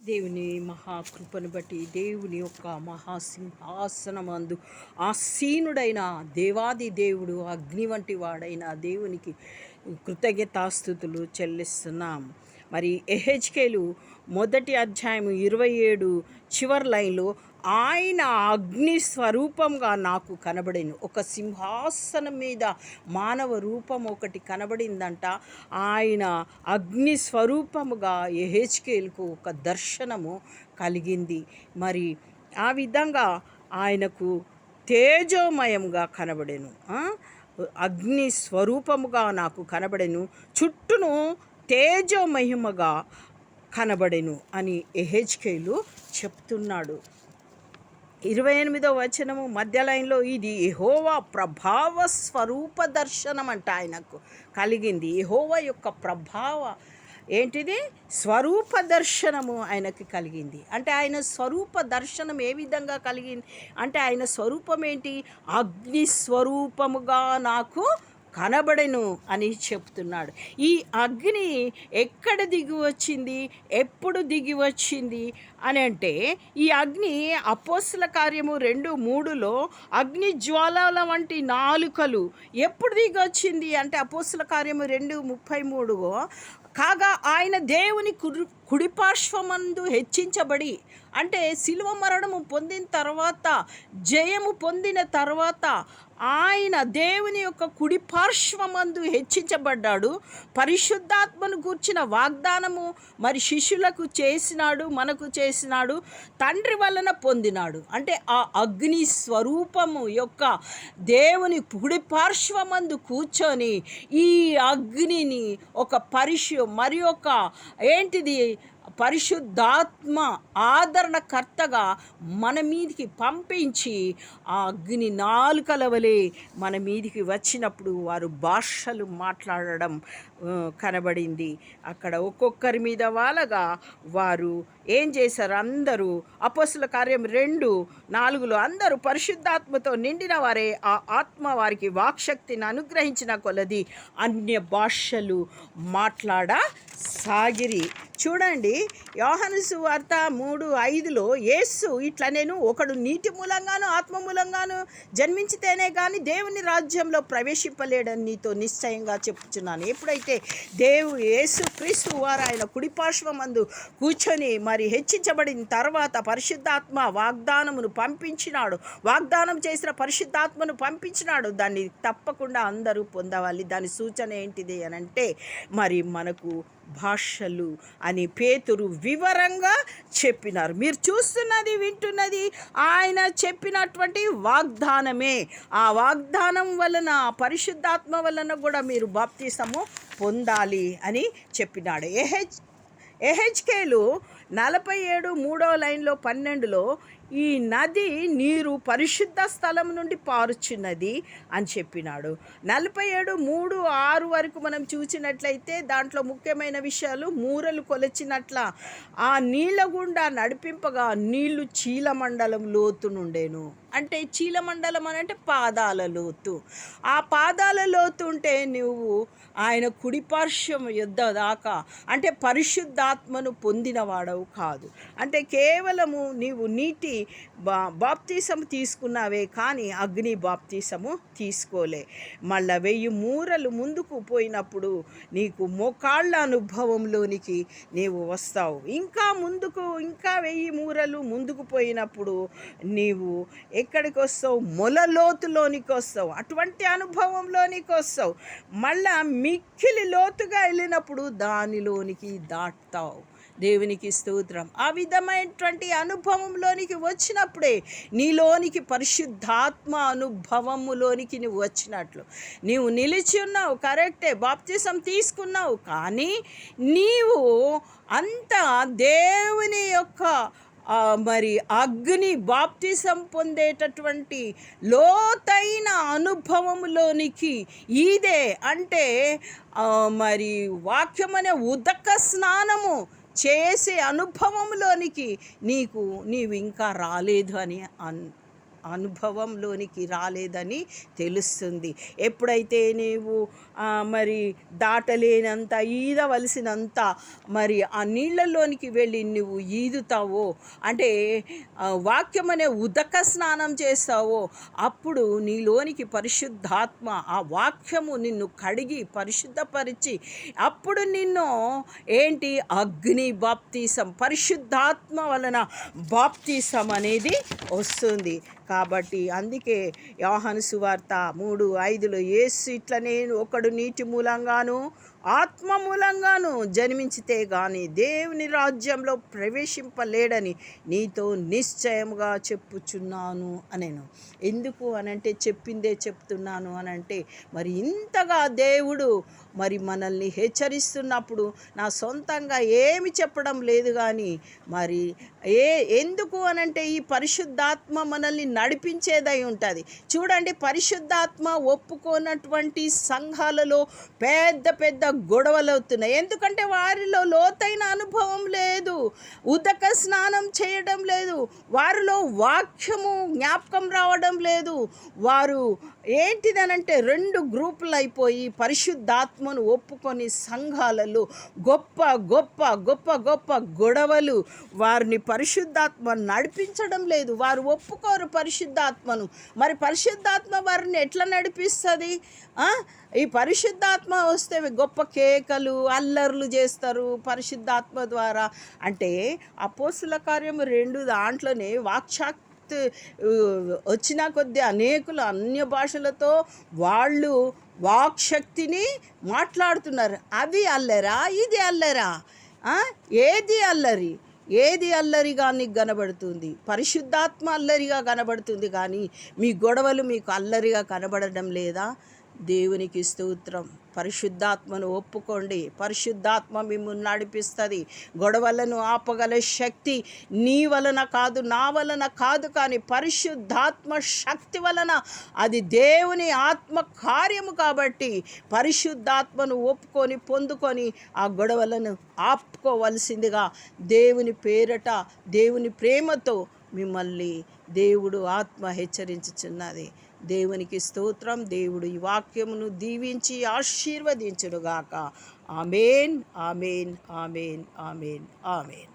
దేవుని మహాకృపను బట్టి దేవుని యొక్క మహాసింహాసనమందు ఆసీనుడైన దేవాది దేవుడు అగ్ని వంటి వాడైన దేవునికి కృతజ్ఞతాస్థుతులు చెల్లిస్తున్నాం. మరి ఎహెచ్కేలు 1:27 చివరి లైన్లో ఆయన అగ్ని స్వరూపంగా నాకు కనబడేను. ఒక సింహాసనం మీద మానవ రూపం ఒకటి కనబడిందంట. ఆయన అగ్ని స్వరూపముగా ఎహెచ్కేలుకు ఒక దర్శనము కలిగింది. మరి ఆ విధంగా ఆయనకు తేజోమయంగా కనబడెను. అగ్ని స్వరూపముగా నాకు కనబడెను, చుట్టూను తేజోమహిమగా కనబడెను అని ఎహెచ్కేలు చెప్తున్నాడు. 28వ వచనము మధ్య లైన్లో ఇది యెహోవా ప్రభావ స్వరూప దర్శనం అంట ఆయనకు కలిగింది. యెహోవా యొక్క ప్రభావ ఏంటిది? స్వరూప దర్శనము ఆయనకి కలిగింది. అంటే ఆయన స్వరూప దర్శనం ఏ విధంగా కలిగింది అంటే ఆయన స్వరూపం ఏంటి? అగ్ని స్వరూపముగా నాకు కనబడెను అని చెప్తున్నాడు. ఈ అగ్ని ఎక్కడ దిగి వచ్చింది, ఎప్పుడు దిగి వచ్చింది అని అంటే, ఈ అగ్ని అపోస్తల కార్యము 2:3లో అగ్ని జ్వాలల వంటి నాలుకలు ఎప్పుడు దిగి వచ్చింది అంటే అపోస్తల కార్యము 2:33 కాగా ఆయన దేవుని కుడిపార్శ్వమందు హెచ్చించబడి, అంటే శిలువ మరణము పొందిన తర్వాత, జయము పొందిన తర్వాత ఆయన దేవుని యొక్క కుడిపార్శ్వమందు హెచ్చించబడ్డాడు. పరిశుద్ధాత్మను గూర్చిన వాగ్దానము మరి శిష్యులకు చేసినాడు, మనకు చేసినాడు, తండ్రి వలన పొందినాడు. అంటే ఆ అగ్ని స్వరూపము యొక్క దేవుని కుడిపార్శ్వమందు కూర్చొని ఈ అగ్నిని ఒక మరి ఒక ఏంటిది పరిశుద్ధాత్మ ఆదరణకర్తగా మన మీదికి పంపించి ఆ అగ్ని నాలుకల వలె మన మీదికి వచ్చినప్పుడు వారు భాషలు మాట్లాడడం కనబడింది. అక్కడ ఒక్కొక్కరి మీద వాళ్ళగా వారు ఏం చేశారు? అందరూ అపోస్తల కార్యం 2:4లో అందరూ పరిశుద్ధాత్మతో నిండిన వారే, ఆ ఆత్మ వారికి వాక్శక్తిని అనుగ్రహించిన కొలది అన్య భాషలు మాట్లాడసాగిరి. చూడండి, యోహాను సువార్త 3:5లో యేసు ఇట్లా, నేను ఒకడు నీటి మూలంగాను ఆత్మ మూలంగాను జన్మించితేనే కానీ దేవుని రాజ్యంలో ప్రవేశింపలేడని నీతో నిశ్చయంగా చెప్పుచున్నాను. ఎప్పుడైతే యేసు క్రీస్తు వారు ఆయన కుడిపార్శ్వమందు కూర్చొని మరి హెచ్చించబడిన తర్వాత పరిశుద్ధాత్మ వాగ్దానమును పంపించినాడు, వాగ్దానం చేసిన పరిశుద్ధాత్మను పంపించినాడు. దాన్ని తప్పకుండా అందరూ పొందవాలి. దాని సూచన ఏంటిది అని అంటే, మరి మనకు భాషలు అని పేతురు వివరంగా చెప్పినారు. మీరు చూస్తున్నది, వింటున్నది ఆయన చెప్పినటువంటి వాగ్దానమే. ఆ వాగ్దానం వలన, పరిశుద్ధాత్మ వలన కూడా మీరు బాప్తిసము పొందాలి అని చెప్పినాడు. ఎహెచ్కేలు 47:3 ఈ నది నీరు పరిశుద్ధ స్థలం నుండి పారుచున్నది అని చెప్పినాడు. 47:3-6 వరకు మనం చూసినట్లయితే దాంట్లో ముఖ్యమైన విషయాలు, మూరలు కొలిచినట్ల ఆ నీళ్ళ గుండా నడిపింపగా నీళ్లు చీలమండలం లోతు నుండేను. అంటే చీలమండలం అని అంటే పాదాల లోతు. ఆ పాదాల లోతు ఉంటే నువ్వు ఆయన కుడిపార్శ్వం యుద్ధ దాకా, అంటే పరిశుద్ధాత్మను పొందినవాడవు కాదు. అంటే కేవలము నీవు నీటి బాప్తీసము తీసుకున్నావే కానీ అగ్ని బాప్తీసము తీసుకోలే. మళ్ళా 1000 మూరలు ముందుకు పోయినప్పుడు నీకు మోకాళ్ళ అనుభవంలోనికి నీవు వస్తావు. ఇంకా ముందుకు, ఇంకా 1000 మూరలు ముందుకు పోయినప్పుడు నీవు ఎక్కడికి వస్తావు? మొలలోతులోనికి వస్తావు. అటువంటి అనుభవంలోనికి వస్తావు. మళ్ళా మిక్కిలి లోతుగా వెళ్ళినప్పుడు దానిలోనికి దాటుతావు. దేవునికి స్తోత్రం. ఆ విధమైనటువంటి అనుభవంలోనికి వచ్చినప్పుడే నీలోనికి పరిశుద్ధాత్మ అనుభవములోనికి నువ్వు వచ్చినట్లు. నీవు నిలిచి ఉన్నావు, కరెక్టే, బాప్తిసం తీసుకున్నావు, కానీ నీవు అంతా దేవుని యొక్క మరి అగ్ని బాప్తిసం పొందేటటువంటి లోతైన అనుభవంలోనికి ఇదే అంటే మరి వాక్యం అనే ఉదక స్నానము చేసే అనుభవంలోనికి నీవు ఇంకా రాలేదు అని అనుభవంలోనికి రాలేదని తెలుస్తుంది. ఎప్పుడైతే నీవు మరి దాటలేనంత ఈదవలసినంత మరి ఆ నీళ్ళలోనికి వెళ్ళి నువ్వు ఈదుతావో, అంటే వాక్యం అనే ఉదక స్నానం చేస్తావో, అప్పుడు నీలోనికి పరిశుద్ధాత్మ ఆ వాక్యము నిన్ను కడిగి పరిశుద్ధపరిచి అప్పుడు నిన్ను ఏంటి అగ్ని బాప్తీసం, పరిశుద్ధాత్మ వలన బాప్తీసం అనేది వస్తుంది. కాబట్టి అందుకే యోహాను సువార్త 3:5 యేసు ఇట్లా నేను ఒకడు నీటి మూలంగాను ఆత్మ మూలంగాను జన్మించితే గాని దేవుని రాజ్యంలో ప్రవేశింపలేడని నీతో నిశ్చయముగా చెప్పుచున్నాను అనేను. ఎందుకు అనంటే చెప్పిందే చెప్తున్నాను అనంటే మరి ఇంతగా దేవుడు మరి మనల్ని హెచ్చరిస్తున్నప్పుడు నా సొంతంగా ఏమి చెప్పడం లేదు, కానీ మరి ఎందుకు అనంటే ఈ పరిశుద్ధాత్మ మనల్ని నడిపించేదై ఉంటుంది. చూడండి, పరిశుద్ధాత్మ ఒప్పుకోనటువంటి సంఘాలలో పెద్ద పెద్ద గొడవలు అవుతున్నాయి. ఎందుకంటే వారిలో లోతైన అనుభవం లేదు, ఉదక స్నానం చేయడం లేదు, వారిలో వాక్యము జ్ఞాపకం రావడం లేదు. వారు ఏంటిదనంటే 2 గ్రూపులు అయిపోయి పరిశుద్ధాత్మను ఒప్పుకొని సంఘాలలో గొప్ప గొప్ప గొప్ప గొప్ప గొడవలు. వారిని పరిశుద్ధాత్మ నడిపించడం లేదు, వారు ఒప్పుకోరు పరిశుద్ధాత్మను. మరి పరిశుద్ధాత్మ వారిని ఎట్లా నడిపిస్తుంది? ఈ పరిశుద్ధాత్మ వస్తే గొప్ప కేకలు అల్లర్లు చేస్తారు పరిశుద్ధాత్మ ద్వారా. అంటే అపోస్తుల కార్యము 2 దాంట్లోనే వచ్చిన కొద్దీ అనేకులు అన్య భాషలతో వాళ్ళు వాక్శక్తిని మాట్లాడుతున్నారు. అవి అల్లరా, ఇది అల్లరా? ఏది అల్లరిగా నీకు కనబడుతుంది? పరిశుద్ధాత్మ అల్లరిగా కనబడుతుంది, కానీ మీ గొడవలు మీకు అల్లరిగా కనబడడం లేదా? దేవునికి స్తోత్రం. పరిశుద్ధాత్మను ఒప్పుకోండి, పరిశుద్ధాత్మ మిమ్మల్ని నడిపిస్తుంది. గొడవలను ఆపగల శక్తి నీ వలన కాదు, నా వలన కాదు, కానీ పరిశుద్ధాత్మ శక్తి వలన. అది దేవుని ఆత్మ కార్యము కాబట్టి పరిశుద్ధాత్మను ఒప్పుకొని పొందుకొని ఆ గొడవలను ఆపుకోవలసిందిగా దేవుని పేరట దేవుని ప్రేమతో మిమ్మల్ని దేవుడు ఆత్మ హెచ్చరించుచున్నది. దేవునికి స్తోత్రం. దేవుడు ఈ వాక్యమును దీవించి ఆశీర్వదించునుగాక. ఆమేన్, ఆమేన్, ఆమేన్, ఆమేన్, ఆమేన్.